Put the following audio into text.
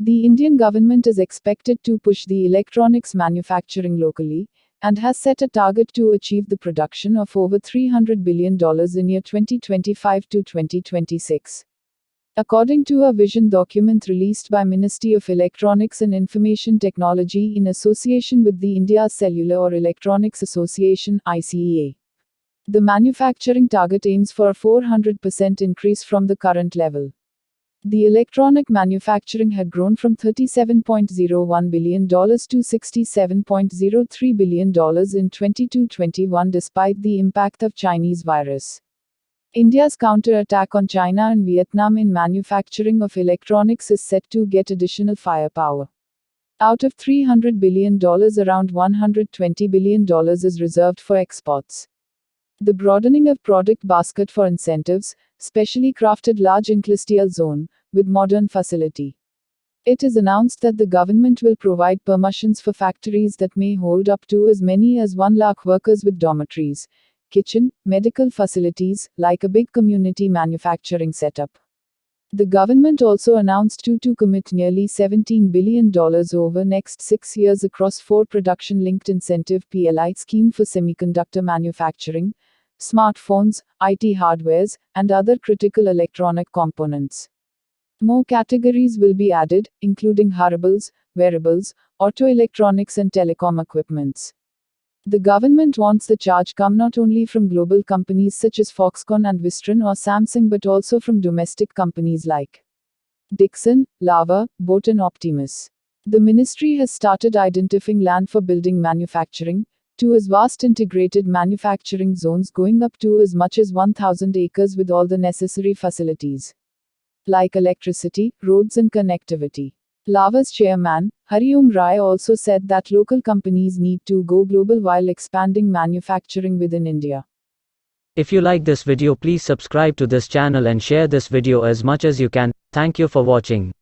The Indian government is expected to push the electronics manufacturing locally, and has set a target to achieve the production of over $300 billion in year 2025 to 2026. According to a vision document released by Ministry of Electronics and Information Technology in association with the India Cellular or Electronics Association (ICEA), the manufacturing target aims for a 400% increase from the current level. The electronic manufacturing had grown from $37.01 billion to $67.03 billion in 2022-21 despite the impact of Chinese virus. India's counter-attack on China and Vietnam in manufacturing of electronics is set to get additional firepower. Out of $300 billion, around $120 billion is reserved for exports. The broadening of product basket for incentives, specially crafted large industrial zone, with modern facility. It is announced that the government will provide permissions for factories that may hold up to as many as 1 lakh workers with dormitories, kitchen, medical facilities, like a big community manufacturing setup. The government also announced to commit nearly $17 billion over next 6 years across 4 production-linked incentive PLI scheme for semiconductor manufacturing, smartphones, IT hardwares, and other critical electronic components. More categories will be added, including durables, wearables, auto electronics and telecom equipments. The government wants the charge come not only from global companies such as Foxconn and Wistron or Samsung but also from domestic companies like Dixon, Lava, Boat and Optimus. The ministry has started identifying land for building manufacturing, to as vast integrated manufacturing zones going up to as much as 1,000 acres with all the necessary facilities, like electricity, roads and connectivity. Lava's chairman, Hariom Rai also said that local companies need to go global while expanding manufacturing within India. If you like this video, please subscribe to this channel and share this video as much as you can. Thank you for watching.